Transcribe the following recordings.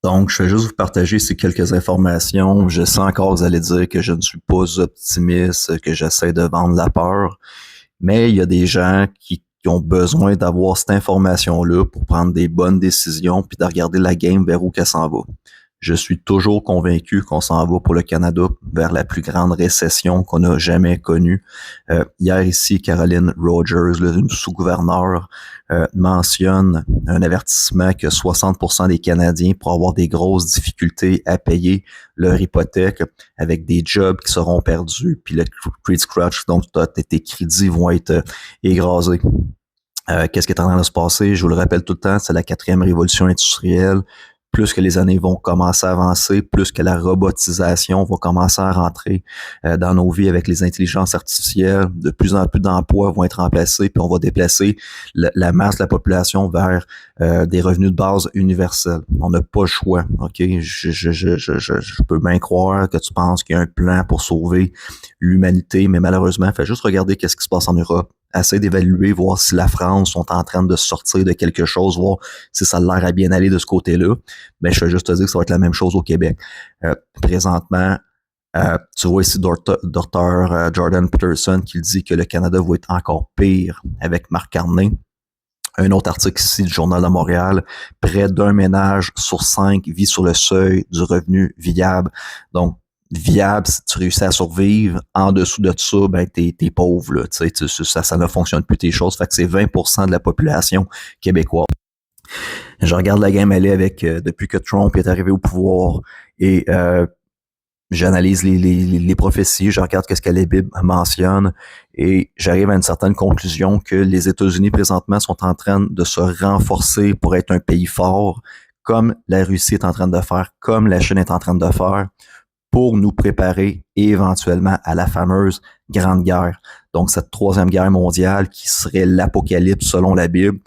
Donc, je vais juste vous partager ces quelques informations. Je sais encore que vous allez dire que je ne suis pas optimiste, que j'essaie de vendre la peur, mais il y a des gens qui ont besoin d'avoir cette information-là pour prendre des bonnes décisions puis de regarder la game vers où qu'elle s'en va. Je suis toujours convaincu qu'on s'en va pour le Canada vers la plus grande récession qu'on a jamais connue. Hier ici, Caroline Rogers, une sous-gouverneure, mentionne un avertissement que 60% des Canadiens pourront avoir des grosses difficultés à payer leur hypothèque avec des jobs qui seront perdus, puis le credit crunch, donc tes crédits vont être écrasés. Qu'est-ce qui est en train de se passer? Je vous le rappelle tout le temps, c'est la quatrième révolution industrielle. Plus que les années vont commencer à avancer, plus que la robotisation va commencer à rentrer dans nos vies avec les intelligences artificielles, de plus en plus d'emplois vont être remplacés, puis on va déplacer la masse de la population vers des revenus de base universels. On n'a pas le choix, ok? Je peux bien croire que tu penses qu'il y a un plan pour sauver l'humanité, mais malheureusement, fais juste regarder qu'est-ce qui se passe en Europe. Essaie d'évaluer, voir si la France sont en train de sortir de quelque chose, voir si ça a l'air à bien aller de ce côté-là. Mais je vais juste te dire que ça va être la même chose au Québec. Présentement, tu vois ici Dr. Jordan Peterson qui dit que le Canada va être encore pire avec Marc Carney. Un autre article ici du Journal de Montréal, près d'un ménage sur 5 vit sur le seuil du revenu viable. Donc, viable, si tu réussis à survivre, en dessous de ça, ben t'es pauvre, là, ça ne fonctionne plus tes choses. Fait que c'est 20% de la population québécoise. Je regarde la game aller avec depuis que Trump est arrivé au pouvoir et j'analyse les prophéties, je regarde ce que la Bible mentionne et j'arrive à une certaine conclusion que les États-Unis présentement sont en train de se renforcer pour être un pays fort, comme la Russie est en train de faire, comme la Chine est en train de faire, pour nous préparer éventuellement à la fameuse Grande Guerre. Donc cette troisième guerre mondiale qui serait l'apocalypse selon la Bible.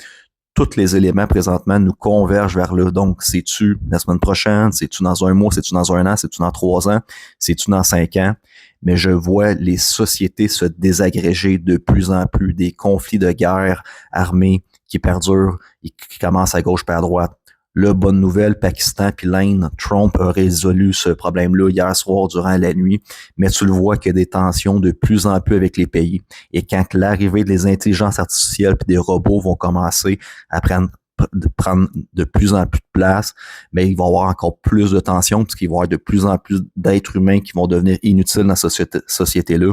Tous les éléments présentement nous convergent vers là. Donc, c'est-tu la semaine prochaine? C'est-tu dans un mois? C'est-tu dans un an? C'est-tu dans 3 ans? C'est-tu dans 5 ans? Mais je vois les sociétés se désagréger de plus en plus, des conflits de guerre armés qui perdurent et qui commencent à gauche puis à droite. Le bonne nouvelle, Pakistan puis l'Inde, Trump a résolu ce problème-là hier soir durant la nuit, mais tu le vois qu'il y a des tensions de plus en plus avec les pays. Et quand l'arrivée des intelligences artificielles puis des robots vont commencer à prendre de plus en plus de place, mais il va y avoir encore plus de tensions puisqu'il va y avoir de plus en plus d'êtres humains qui vont devenir inutiles dans cette société-là.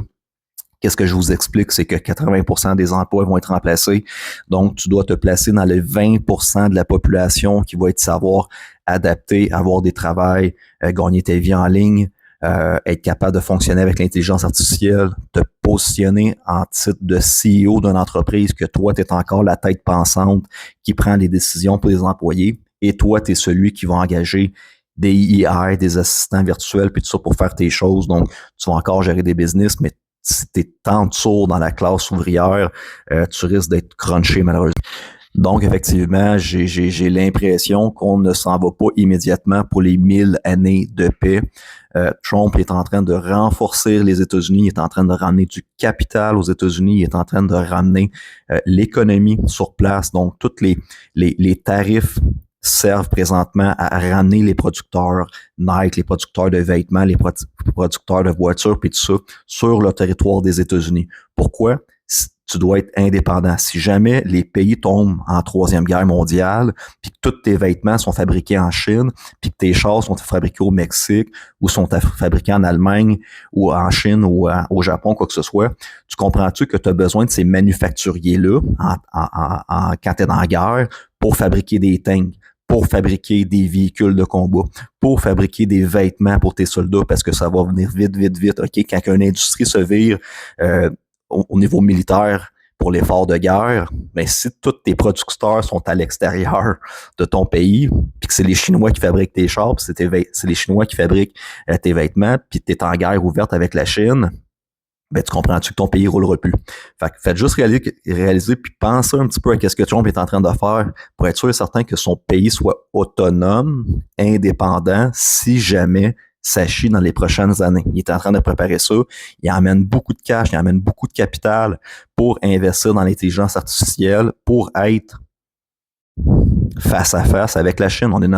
Qu'est-ce que je vous explique, c'est que 80% des emplois vont être remplacés. Donc, tu dois te placer dans les 20% de la population qui va être savoir adapter, avoir des travails, gagner ta vie en ligne, être capable de fonctionner avec l'intelligence artificielle, te positionner en titre de CEO d'une entreprise que toi, tu es encore la tête pensante qui prend les décisions pour les employés et toi, tu es celui qui va engager des IA, des assistants virtuels, puis tout ça pour faire tes choses. Donc, tu vas encore gérer des business, mais si t'es en dessous dans la classe ouvrière, tu risques d'être crunché malheureusement. Donc, effectivement, j'ai l'impression qu'on ne s'en va pas immédiatement pour les 1000 années de paix. Trump est en train de renforcer les États-Unis, il est en train de ramener du capital aux États-Unis, il est en train de ramener l'économie sur place. Donc, tous les tarifs servent présentement à ramener les producteurs Nike, les producteurs de vêtements, les producteurs de voitures, puis tout ça, sur le territoire des États-Unis. Pourquoi? Tu dois être indépendant. Si jamais les pays tombent en troisième guerre mondiale, puis que tous tes vêtements sont fabriqués en Chine, puis que tes chars sont fabriqués au Mexique, ou sont fabriqués en Allemagne, ou en Chine, ou au Japon, quoi que ce soit, tu comprends-tu que tu as besoin de ces manufacturiers-là quand tu es dans la guerre pour fabriquer des tanks, pour fabriquer des véhicules de combat, pour fabriquer des vêtements pour tes soldats, parce que ça va venir vite, vite, vite. OK? Quand une industrie se vire au niveau militaire pour l'effort de guerre, ben si tous tes producteurs sont à l'extérieur de ton pays, puis que c'est les Chinois qui fabriquent tes chars, puis c'est les Chinois qui fabriquent tes vêtements, puis tu es en guerre ouverte avec la Chine, ben tu comprends-tu que ton pays roulera plus. Fait que faites juste réaliser puis pensez un petit peu à ce que Trump est en train de faire pour être sûr et certain que son pays soit autonome, indépendant, si jamais ça chie dans les prochaines années. Il est en train de préparer ça. Il emmène beaucoup de cash, il emmène beaucoup de capital pour investir dans l'intelligence artificielle, pour être face à face avec la Chine. On est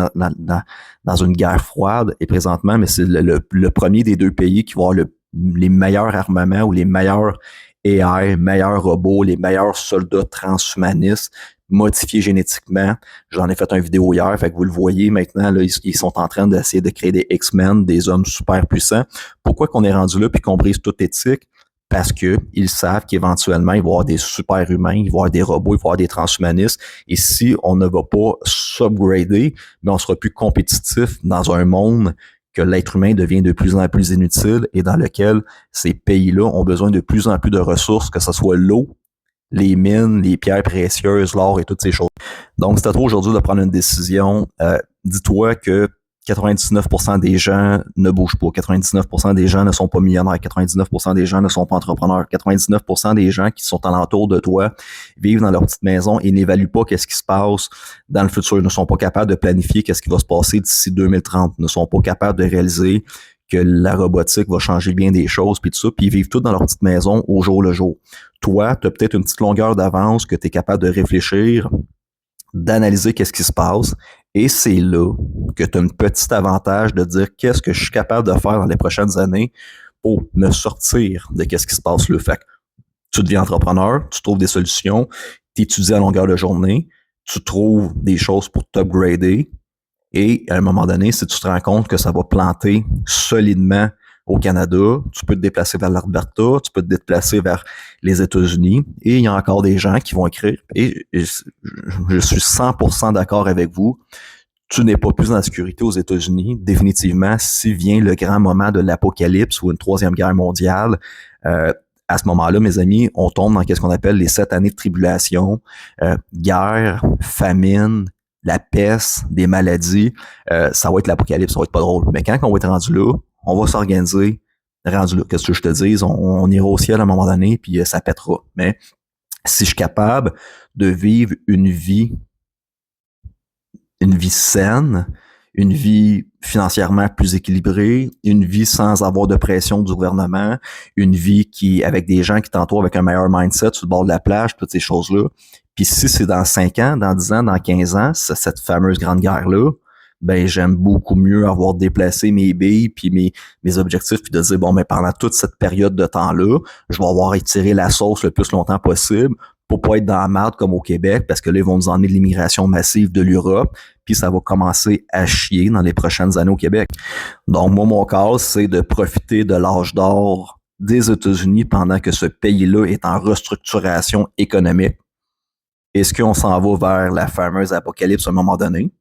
dans une guerre froide et présentement, mais c'est le premier des deux pays qui va avoir les meilleurs armements ou les meilleurs AI, meilleurs robots, les meilleurs soldats transhumanistes modifiés génétiquement. J'en ai fait une vidéo hier, fait que vous le voyez maintenant, là, ils sont en train d'essayer de créer des X-Men, des hommes super puissants. Pourquoi qu'on est rendu là puis qu'on brise toute éthique? Parce que ils savent qu'éventuellement, il va y avoir des super-humains, il va y avoir des robots, il va y avoir des transhumanistes. Et si on ne va pas s'upgrader, mais on sera plus compétitif dans un monde que l'être humain devient de plus en plus inutile et dans lequel ces pays-là ont besoin de plus en plus de ressources, que ce soit l'eau, les mines, les pierres précieuses, l'or et toutes ces choses. Donc, c'est à toi aujourd'hui de prendre une décision. Dis-toi que 99% des gens ne bougent pas. 99% des gens ne sont pas millionnaires. 99% des gens ne sont pas entrepreneurs. 99% des gens qui sont alentour de toi vivent dans leur petite maison et n'évaluent pas qu'est-ce qui se passe dans le futur. Ne sont pas capables de planifier qu'est-ce qui va se passer d'ici 2030. Ne sont pas capables de réaliser que la robotique va changer bien des choses, puis tout ça, puis ils vivent tous dans leur petite maison au jour le jour. Toi, tu as peut-être une petite longueur d'avance que tu es capable de réfléchir, d'analyser qu'est-ce qui se passe, et c'est là que tu as un petit avantage de dire qu'est-ce que je suis capable de faire dans les prochaines années pour me sortir de qu'est-ce qui se passe là. Fait que tu deviens entrepreneur, tu trouves des solutions, tu étudies à longueur de journée, tu trouves des choses pour t'upgrader, et à un moment donné, si tu te rends compte que ça va planter solidement au Canada, tu peux te déplacer vers l'Alberta, tu peux te déplacer vers les États-Unis, et il y a encore des gens qui vont écrire, et je suis 100% d'accord avec vous, tu n'es pas plus en sécurité aux États-Unis, définitivement, si vient le grand moment de l'apocalypse ou une troisième guerre mondiale, à ce moment-là, mes amis, on tombe dans ce qu'on appelle les 7 années de tribulation, guerre, famine, la peste, des maladies, ça va être l'apocalypse, ça va être pas drôle. Mais quand on va être rendu là, on va s'organiser, rendu là. Qu'est-ce que je te dis? On ira au ciel à un moment donné, puis ça pètera. Mais si je suis capable de vivre une vie saine, une vie financièrement plus équilibrée, une vie sans avoir de pression du gouvernement, une vie qui avec des gens qui t'entourent avec un meilleur mindset sur le bord de la plage, toutes ces choses-là. Puis si c'est dans 5 ans, dans 10 ans, dans 15 ans, cette fameuse grande guerre-là, ben j'aime beaucoup mieux avoir déplacé mes billes puis mes objectifs puis de dire bon mais pendant toute cette période de temps-là, je vais avoir étiré la sauce le plus longtemps possible pour pas être dans la merde comme au Québec parce que là ils vont nous emmener de l'immigration massive de l'Europe puis ça va commencer à chier dans les prochaines années au Québec. Donc moi mon cas c'est de profiter de l'âge d'or des États-Unis pendant que ce pays-là est en restructuration économique. Est-ce qu'on s'en va vers la fameuse apocalypse à un moment donné?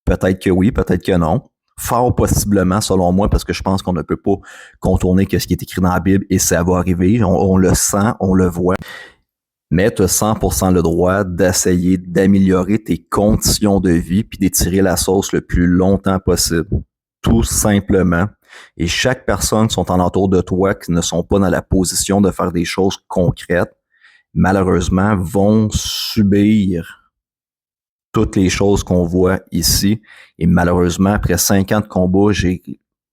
Peut-être que oui, peut-être que non. Fort possiblement, selon moi, parce que je pense qu'on ne peut pas contourner ce qui est écrit dans la Bible et ça va arriver. On le sent, on le voit. Mais tu as 100% le droit d'essayer d'améliorer tes conditions de vie puis d'étirer la sauce le plus longtemps possible. Tout simplement. Et chaque personne qui sont alentour de toi qui ne sont pas dans la position de faire des choses concrètes, malheureusement, vont subir toutes les choses qu'on voit ici. Et malheureusement, après 5 ans de combat, j'ai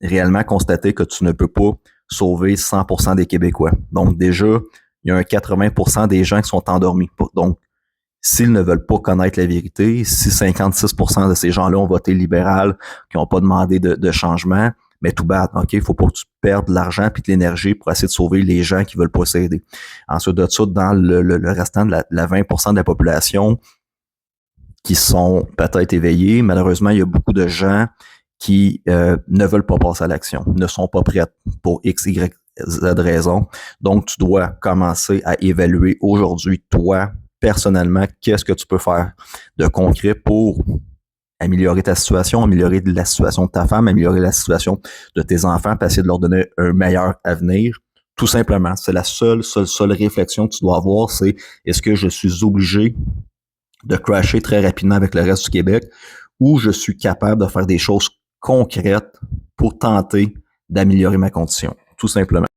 réellement constaté que tu ne peux pas sauver 100% des Québécois. Donc déjà, il y a un 80% des gens qui sont endormis. Donc, s'ils ne veulent pas connaître la vérité, si 56% de ces gens-là ont voté libéral, qui n'ont pas demandé de changement, mais tout bad, OK, il faut pas que tu perdes de l'argent puis de l'énergie pour essayer de sauver les gens qui veulent pas s'aider. Ensuite de ça, dans le restant de la 20% de la population, qui sont peut-être éveillés. Malheureusement, il y a beaucoup de gens qui ne veulent pas passer à l'action, ne sont pas prêts pour X, Y, Z raisons. Donc, tu dois commencer à évaluer aujourd'hui, toi, personnellement, qu'est-ce que tu peux faire de concret pour améliorer ta situation, améliorer la situation de ta femme, améliorer la situation de tes enfants, pour essayer de leur donner un meilleur avenir. Tout simplement, c'est la seule réflexion que tu dois avoir, c'est est-ce que je suis obligé de crasher très rapidement avec le reste du Québec, ou je suis capable de faire des choses concrètes pour tenter d'améliorer ma condition, tout simplement.